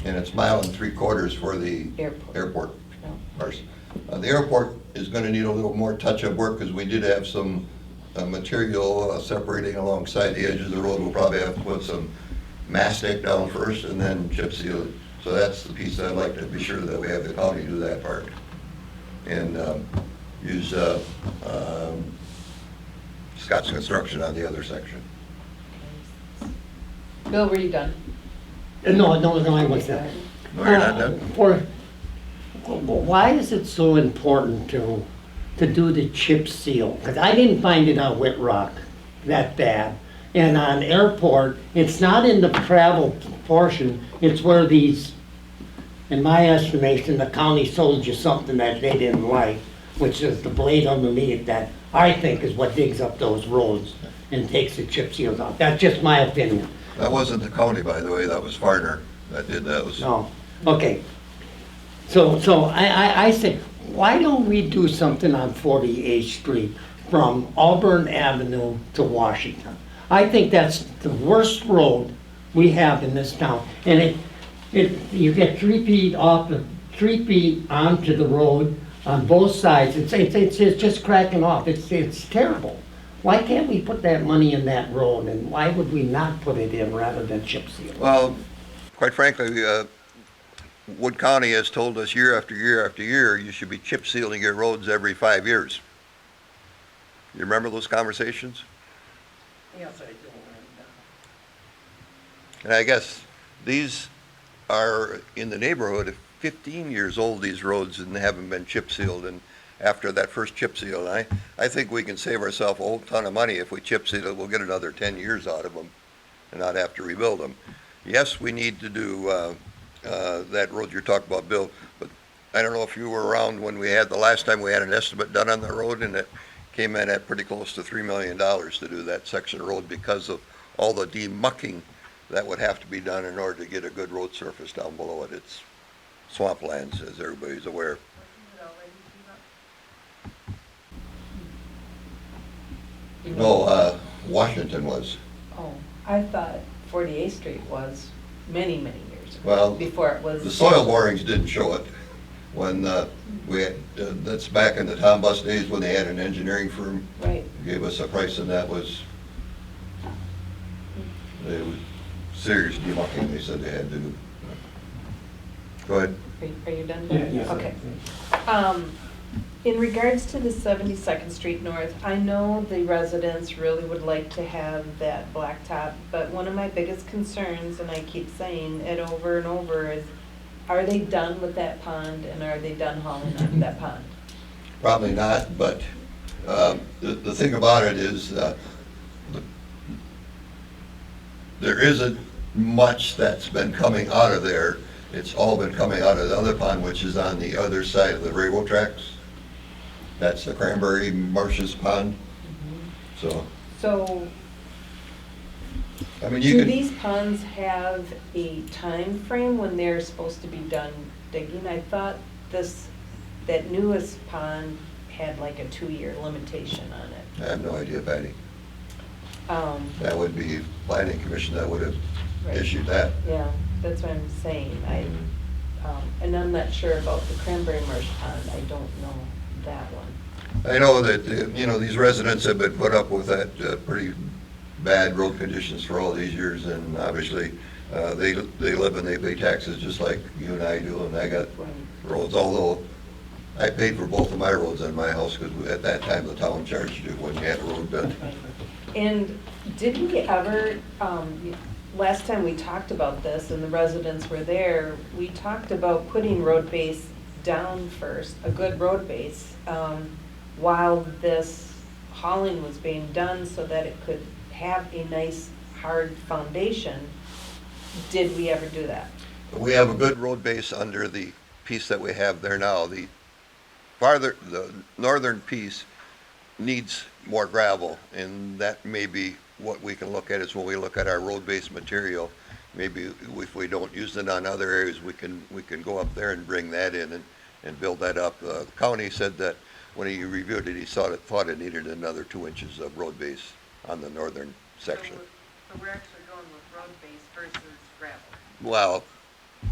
and it's 1.75 miles for the airport. No. Parts. The airport is going to need a little more touch-up work because we did have some material separating alongside the edge of the road. We'll probably have to put some mastic down first and then chip seal it. So that's the piece I'd like to be sure that we have the county do that part. And use Scott's Construction on the other section. Bill, were you done? No, I wasn't. No, you're not done? Why is it so important to do the chip seal? Because I didn't find it on Wet Rock that bad. And on Airport, it's not in the travel portion, it's where these, in my estimation, the county sold you something that they didn't like, which is the blade underneath that I think is what digs up those roads and takes the chip seals out. That's just my opinion. That wasn't the county, by the way, that was Farner that did that. No, okay. So I say, why don't we do something on 48th Street from Auburn Avenue to Washington? I think that's the worst road we have in this town. And you get 3 feet off, 3 feet onto the road on both sides. It's just cracking off. It's terrible. Why can't we put that money in that road, and why would we not put it in rather than chip seal? Well, quite frankly, Wood County has told us year after year after year, you should be chip sealing your roads every 5 years. You remember those conversations? Yes, I do. And I guess these are in the neighborhood of 15 years old, these roads, and they haven't been chip sealed. And after that first chip seal, I think we can save ourselves a whole ton of money if we chip seal it. We'll get another 10 years out of them and not have to rebuild them. Yes, we need to do that road you're talking about, Bill, but I don't know if you were around when we had, the last time we had an estimate done on the road, and it came in at pretty close to $3 million to do that section of road because of all the demucking that would have to be done in order to get a good road surface down below it. It's swamplands, as everybody's aware. No, Washington was. Oh, I thought 48th Street was many, many years ago. Well, Before it was. The soil borings didn't show it. When we had, that's back in the Tom Bus days when they had an engineering firm. Right. Gave us a price and that was, it was serious demucking they said they had to do. Go ahead. Are you done? Yeah, yes. Okay. In regards to the 72nd Street North, I know the residents really would like to have that blacktop, but one of my biggest concerns, and I keep saying it over and over, is are they done with that pond and are they done hauling out of that pond? Probably not, but the thing about it is there isn't much that's been coming out of there. It's all been coming out of the other pond, which is on the other side of the railroad tracks. That's the Cranberry Marshes Pond. So, I mean, you do can, these ponds have a time frame when they're supposed to be done digging? I thought that newest pond had like a 2-year limitation on it. I have no idea, Patty. Um, That would be planning commission that would have Right. issued that. Yeah, that's what I'm saying. And I'm not sure about the Cranberry Marsh Pond. I don't know that one. I know that, these residents have been put up with that pretty bad road conditions for all these years, and obviously, they live and they pay taxes just like you and I do, and I got roads, although I paid for both of my roads on my house, because at that time, the town charged you when you had a road done. And did we ever, last time we talked about this and the residents were there, we talked about putting road base down first, a good road base, while this hauling was being done so that it could have a nice hard foundation. Did we ever do that? We have a good road base under the piece that we have there now. The northern piece needs more gravel, and that may be what we can look at is when we look at our road-based material. Maybe if we don't use it on other areas, we can go up there and bring that in and build that up. The county said that when he reviewed it, he thought it needed another 2 inches of road base on the northern section. So we're actually going with road base versus gravel. Well,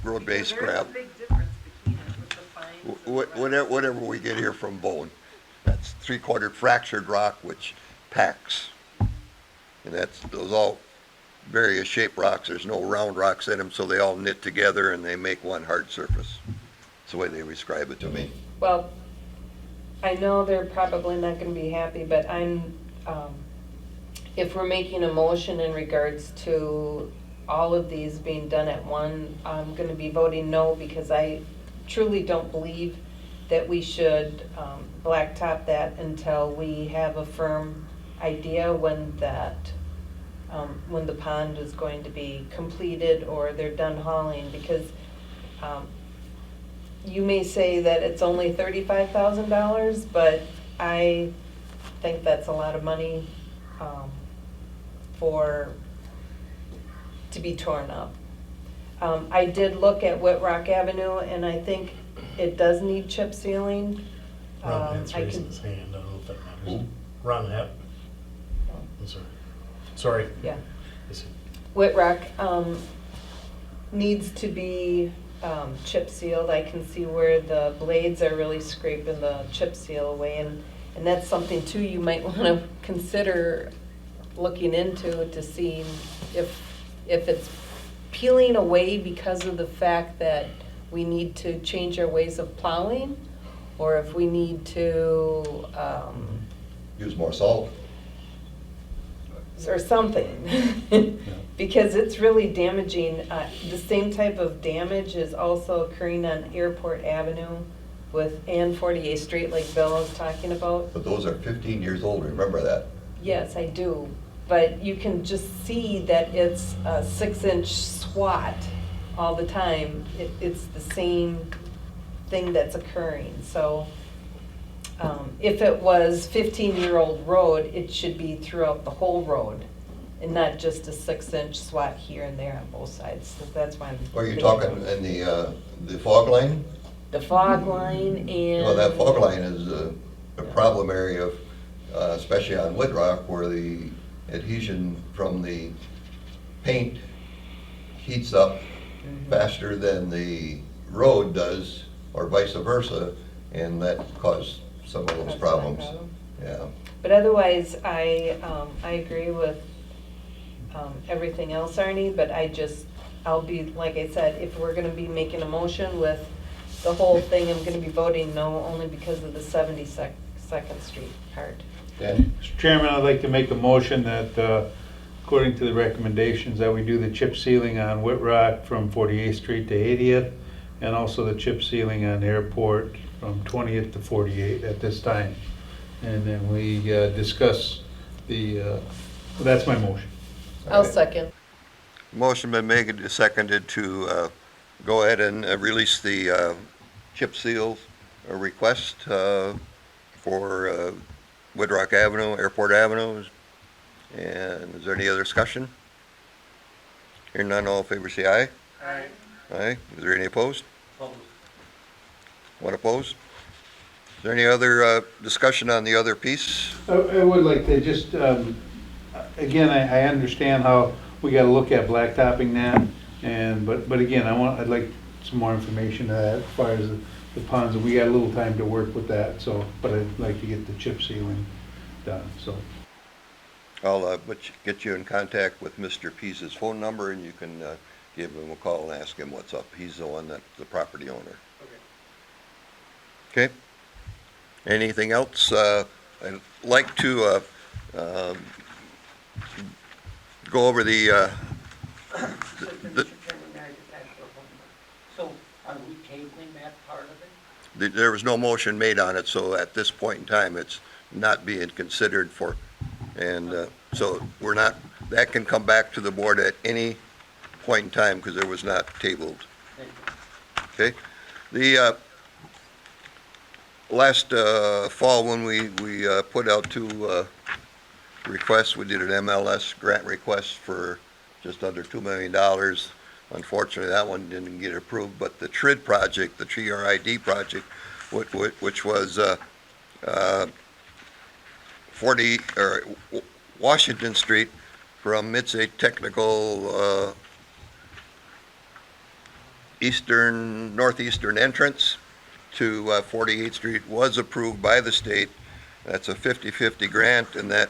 road-based gravel. There's a big difference between it with the fines. Whatever we get here from Bone, that's 3/4 fractured rock, which packs. And those all various shaped rocks. There's no round rocks in them, so they all knit together and they make one hard surface. That's the way they describe it to me. Well, I know they're probably not gonna be happy, but if we're making a motion in regards to all of these being done at one, I'm gonna be voting no, because I truly don't believe that we should blacktop that until we have a firm idea when the pond is going to be completed or they're done hauling, because you may say that it's only $35,000, but I think that's a lot of money to be torn up. I did look at Whitrock Avenue, and I think it does need chip sealing. Ron Hatt's I raising could- his hand, I don't know if that matters. Ron Hatt, I'm sorry. Sorry. Yeah. Yes, sir. Whitrock needs to be chip sealed. I can see where the blades are really scraping the chip seal away, and that's something too you might want to consider looking into to see if it's peeling away because of the fact that we need to change our ways of plowing, or if we need to Use more salt. or something. Because it's really damaging. The same type of damage is also occurring on Airport Avenue and 48th Street, like Bill was talking about. But those are 15 years old, remember that. Yes, I do. But you can just see that it's a 6-inch swat all the time. It's the same thing that's occurring. So if it was 15-year-old road, it should be throughout the whole road. and not just a 6-inch swat here and there on both sides. So that's why I'm. Are you thinking talking about in the fog line? the fog line and. Well, that fog line is a problem area, especially on Woodrock, where the adhesion from the paint heats up faster than the road does, or vice versa, and that caused some of those That's my problems. problem. Yeah. But otherwise, I agree with everything else, Arnie, but I'll be, like I said, if we're gonna be making a motion with the whole thing, I'm gonna be voting no, only because of the 72nd Street part. Okay. Mr. Chairman, I'd like to make a motion that, according to the recommendations, that we do the chip sealing on Whitrock from 48th Street to 80th, and also the chip sealing on Airport from 20th to 48th at this time. And then we discuss that's my motion. I'll second. Motion been made and seconded to go ahead and release the chip seal request for Woodrock Avenue, Airport Avenue. And is there any other discussion? Hearing none, all in favor say aye. Aye. Aye. Is there any opposed? One opposed? Is there any other discussion on the other piece? I would like to just, again, I understand how we gotta look at blacktopping that, but again, I'd like some more information as far as the ponds, and we got a little time to work with that, so, but I'd like to get the chip sealing done, so. I'll get you in contact with Mr. Pease's phone number, and you can give him a call and ask him what's up. He's the one that's the property owner. Okay? Anything else? I'd like to go over the So are we tabling that part of it? there was no motion made on it, so at this point in time, it's not being considered for, and so we're not, that can come back to the board at any point in time, because it was not tabled. Okay? The last fall, when we put out two requests, we did an MLS grant request for just under $2 million. Unfortunately, that one didn't get approved, but the TRID project, the TRID project, which was 40, or Washington Street from Midstate Technical northeastern entrance to 48th Street, was approved by the state. That's a 50-50 grant, and that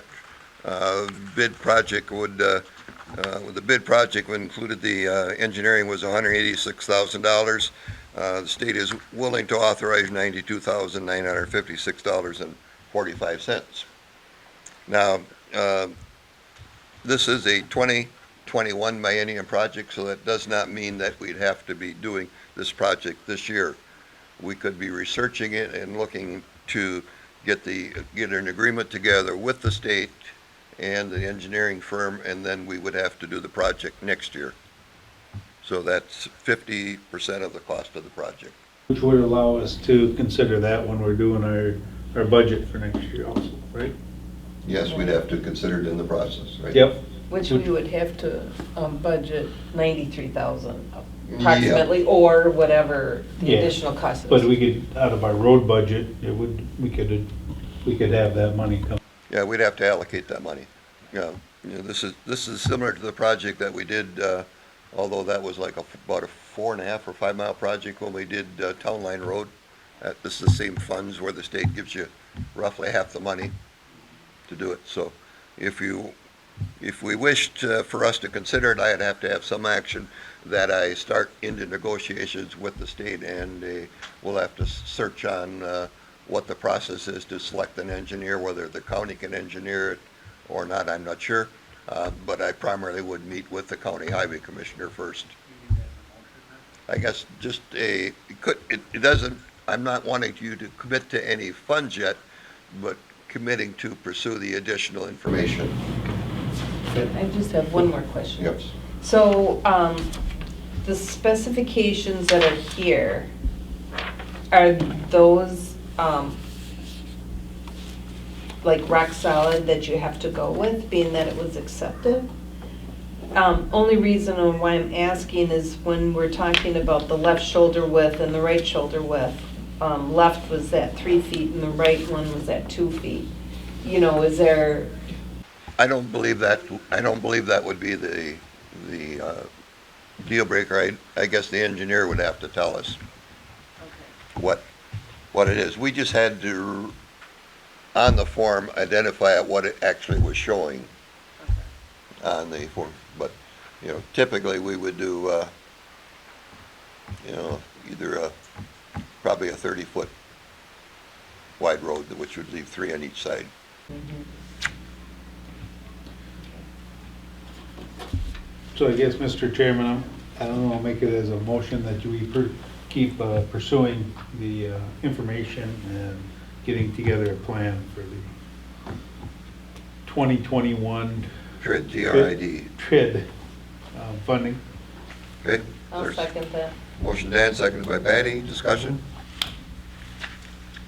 bid project would, the bid project included the engineering was $186,000. The state is willing to authorize $92,956.45. Now, this is a 2021 biennium project, so that does not mean that we'd have to be doing this project this year. We could be researching it and looking to get an agreement together with the state and the engineering firm, and then we would have to do the project next year. So that's 50% of the cost of the project. Which would allow us to consider that when we're doing our budget for next year also, right? Yes, we'd have to consider it in the process, right? Yep. Which we would have to budget 93,000 approximately, or whatever the Yeah. additional cost is. But we could, out of our road budget, we could have that money come. Yeah, we'd have to allocate that money. Yeah, this is similar to the project that we did, although that was like about a 4.5 or 5 mile project when we did Town Line Road. This is the same funds where the state gives you roughly half the money to do it. So if we wished for us to consider it, I'd have to have some action that I start into negotiations with the state, and we'll have to search on what the process is to select an engineer, whether the county can engineer it or not, I'm not sure. But I primarily would meet with the county highway commissioner first. I guess just it doesn't, I'm not wanting you to commit to any funds yet, but committing to pursue the additional information. I just have one more question. Yes. So, the specifications that are here, are those, like rock solid that you have to go with, being that it was accepted. Only reason why I'm asking is when we're talking about the left shoulder width and the right shoulder width, left was at 3 feet and the right one was at 2 feet. You know, is there, I don't believe that would be the deal breaker. I guess the engineer would have to tell us what it is. We just had to, on the form, identify what it actually was showing on the form. But, you know, typically we would do, you know, either probably a 30-foot wide road, which would leave 3 on each side. So I guess, Mr. Chairman, I don't know, I'll make it as a motion that we keep pursuing the information and getting together a plan for the 2021 TRID, T-R-I-D. TRID funding. Okay? I'll There's second that. motion Dan, seconded by Patty. Discussion?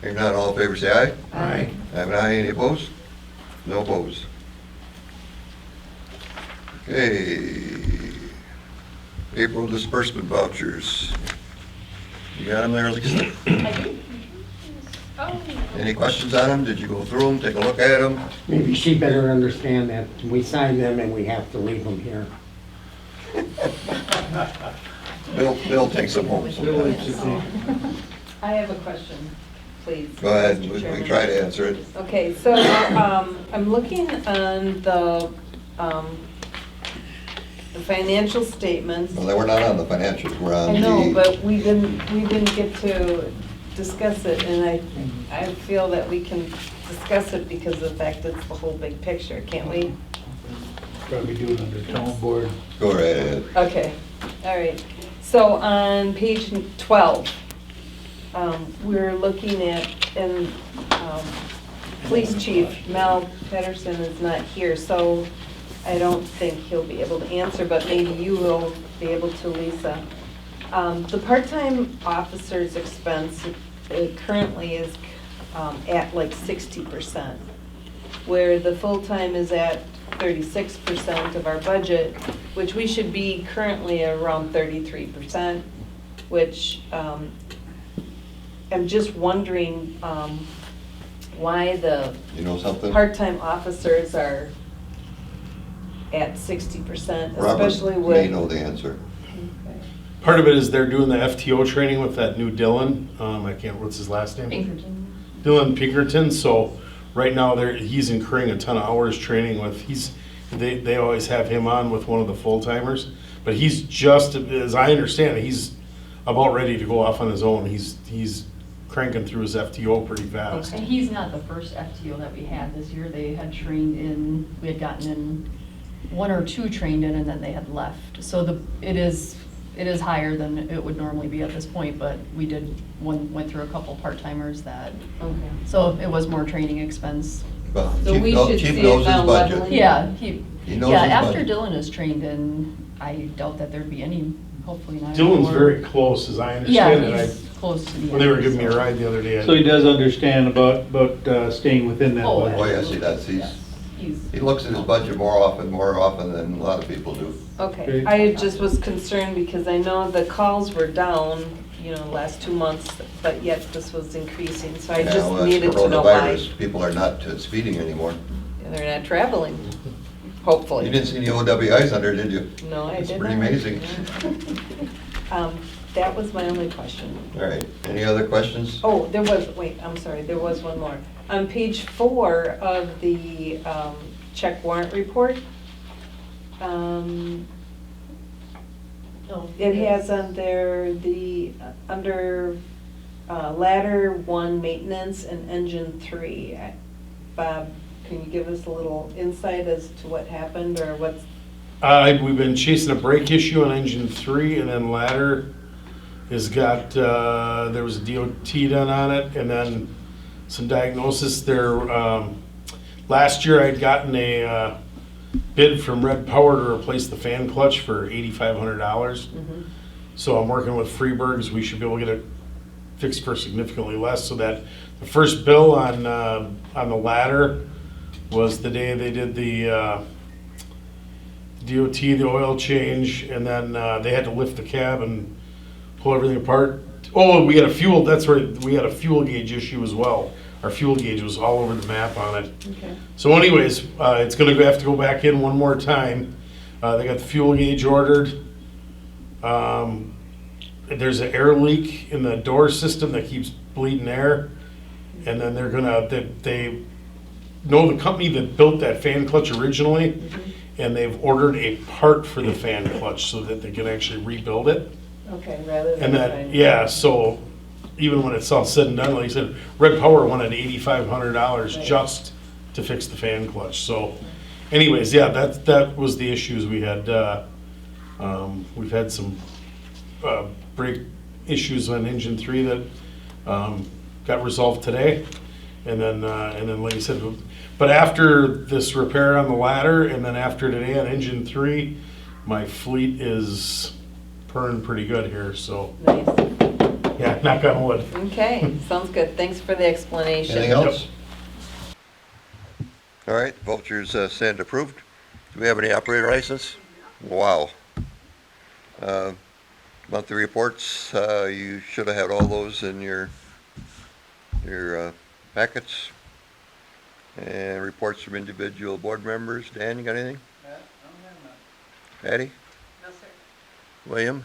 Hearing none, all in favor say aye. Aye. I have an aye. Any opposed? No opposed. Okay. April disbursement vouchers. You got them there, Lisa? Any questions on them? Did you go through them, take a look at them? Maybe she better understand that we sign them and we have to leave them here. Bill takes them home. I have a question, please. Go ahead, Mr. we Chairman. try to answer it. Okay, so I'm looking on the financial statements. Well, we're not on the financials, we're on I know, the, but we didn't get to discuss it, and I feel that we can discuss it because of the fact it's the whole big picture, can't we? Probably do it under town board. go right ahead. Okay, all right. So on page 12, we're looking at, and Police Chief Mel Pedersen is not here, so I don't think he'll be able to answer, but maybe you will be able to, Lisa. The part-time officer's expense currently is at like 60%, where the full-time is at 36% of our budget, which we should be currently around 33%, which I'm just wondering why the You know something? part-time officers are at 60%, Robert especially may with. know the answer. Part of it is they're doing the FTO training with that new Dylan, what's his last name? Pinkerton. Dylan Pinkerton, so right now he's incurring a ton of hours training with, they always have him on with one of the full-timers, but he's just, as I understand it, he's about ready to go off on his own. He's cranking through his FTO pretty fast. And he's not the first FTO that we had this year. They had trained in, we had gotten in 1 or 2 trained in, and then they had left. So it is higher than it would normally be at this point, but we went through a couple part-timers that, Okay. so it was more training expense. Well, So we should Chief see knows it his now budget. leveling. Yeah, He knows yeah, his after budget. Dylan is trained in, I doubt that there'd be any, hopefully not Dylan's anymore. very close, as I Yeah, understand it. he's close to the end. When they were giving me a so- ride the other day. So he does understand about staying within that Oh, budget. Oh, yes, he does. He's, He looks at his budget more often than a lot of people do. Okay, I just was concerned because I know the calls were down, last 2 months, but yet this was increasing, so I Now, just it's needed to know why. coronavirus. People are not speeding anymore. They're not traveling, You hopefully. didn't see any OWIs under, did you? No, I It's did pretty not. amazing. That was my only question. All right, any other questions? Oh, there was one more. On page 4 of the check warrant report, it has on there under ladder 1 maintenance and engine 3. Bob, can you give us a little insight as to what happened or what's? We've been chasing a brake issue on engine 3, and then ladder has got, there was a DOT done on it, and then some diagnosis there. Last year I'd gotten a bid from Red Power to replace the fan clutch for $8,500. So I'm working with Freeburg's. We should be able to get it fixed for significantly less so that The first bill on the ladder was the day they did the DOT, the oil change, and then they had to lift the cab and pull everything apart. Oh, we had a fuel, that's right, we had a fuel gauge issue as well. Our fuel gauge was all over the map on it. Okay. So anyways, it's gonna have to go back in one more time. They got the fuel gauge ordered. There's an air leak in the door system that keeps bleeding air. And then they know the company that built that fan clutch originally, and they've ordered a part for the fan clutch so that they can actually rebuild it. Okay, rather than. And that, yeah, so even when it's all said and done, like I said, Red Power wanted $8,500 Right. just to fix the fan clutch. So anyways, yeah, that was the issues we had. We've had some brake issues on engine 3 that got resolved today. And then like I said, but after this repair on the ladder and then after today on engine 3, my fleet is purring pretty good here, so. Nice. Yeah, knock on wood. Okay, sounds good. Thanks for the explanation. Anything else? All right, vouchers stand approved. Do we have any operator license? Wow. Monthly reports, you should have had all those in your packets. And reports from individual board members. Dan, you got anything? Patty? No, sir. William?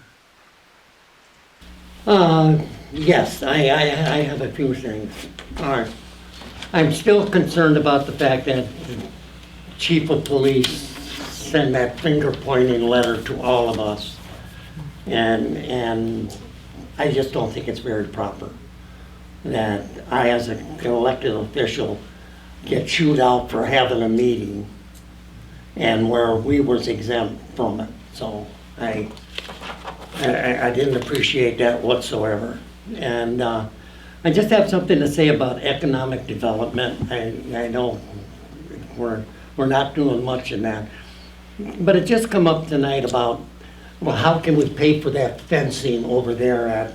Yes, I have a few things. All right. I'm still concerned about the fact that the chief of police sent that finger pointing letter to all of us. And I just don't think it's very proper that I, as an elected official, get chewed out for having a meeting and where we was exempt from it. So I didn't appreciate that whatsoever. And I just have something to say about economic development. I know we're not doing much in that. But it just come up tonight about, well, how can we pay for that fencing over there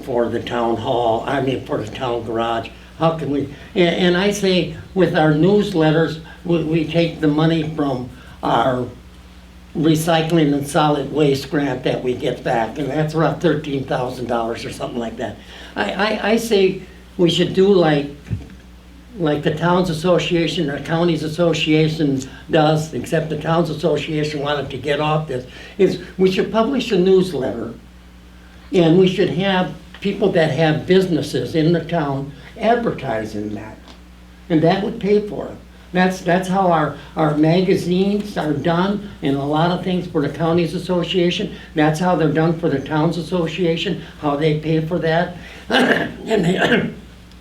for the town hall, for the town garage? How can we, and I say with our newsletters, we take the money from our recycling and solid waste grant that we get back, and that's around $13,000 or something like that. I say we should do like the Towns Association or Counties Association does, except the Towns Association wanted to get off this, is we should publish a newsletter, and we should have people that have businesses in the town advertising that, and that would pay for it. That's how our magazines are done, and a lot of things for the Counties Association. That's how they're done for the Towns Association, how they pay for that. And they,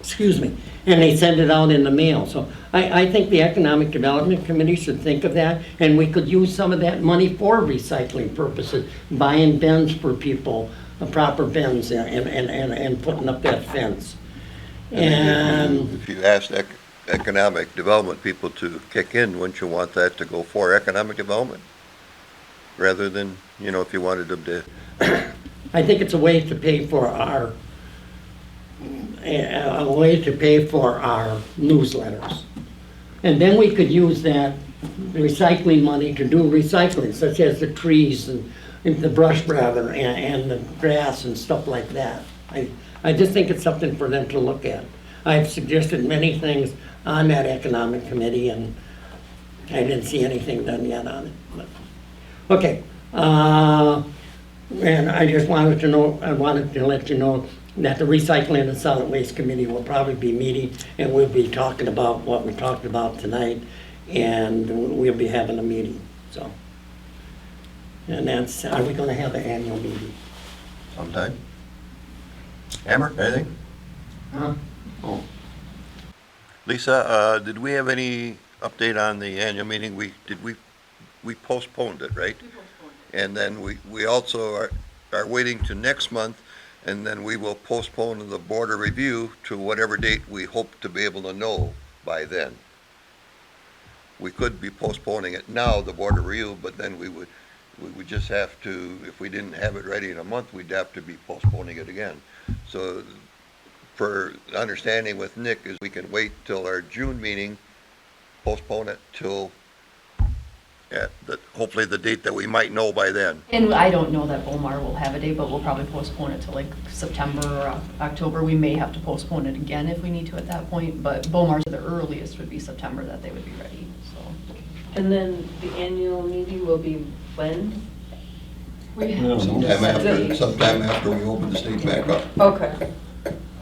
excuse me, and they send it out in the mail. So I think the Economic Development Committee should think of that, and we could use some of that money for recycling purposes, buying bins for people, proper bins, and putting up that fence. And If you asked economic development people to kick in, wouldn't you want that to go for economic development? Rather than, if you wanted them to, I think it's a way to pay for our newsletters. And then we could use that recycling money to do recycling, such as the trees and the brush rather, and the grass and stuff like that. I just think it's something for them to look at. I've suggested many things on that economic committee, and I didn't see anything done yet on it. But, okay, and I just wanted to let you know that the Recycling and Solid Waste Committee will probably be meeting, and we'll be talking about what we talked about tonight, and we'll be having a meeting, so. And that's, are we gonna have an annual meeting? sometime. Hammer, anything? Huh? Oh. Lisa, did we have any update on the annual meeting? We postponed it, right? We postponed it. And then we also are waiting to next month, and then we will postpone the board of review to whatever date we hope to be able to know by then. We could be postponing it now, the board of review, but then we would We would just have to, if we didn't have it ready in a month, we'd have to be postponing it again. So for understanding with Nick is we can wait till our June meeting, postpone it till hopefully the date that we might know by then. And I don't know that Bomar will have a date, but we'll probably postpone it to like September or October. We may have to postpone it again if we need to at that point, but Bomar's the earliest would be September that they would be ready, so. And then the annual meeting will be when? Sometime after we open the state back up. Okay,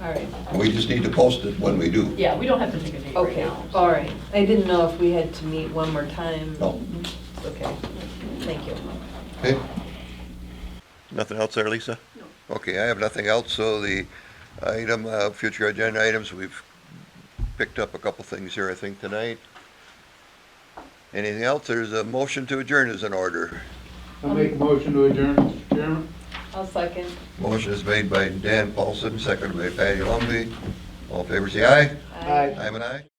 all right. We just need to post it when we do. Yeah, we don't have to take a date right Okay, now. all right. I didn't know if we had to meet one more time. No. Okay, thank you. Okay. Nothing else there, Lisa? No. Okay, I have nothing else, so the item, future agenda items, we've picked up a couple things here, I think, tonight. Anything else? There's a motion to adjourn is in order. I'll make a motion to adjourn, Mr. Chairman. I'll second. Motion is made by Dan Paulson, seconded by Patty Lumby. All in favor, say aye. Aye. I'm an aye.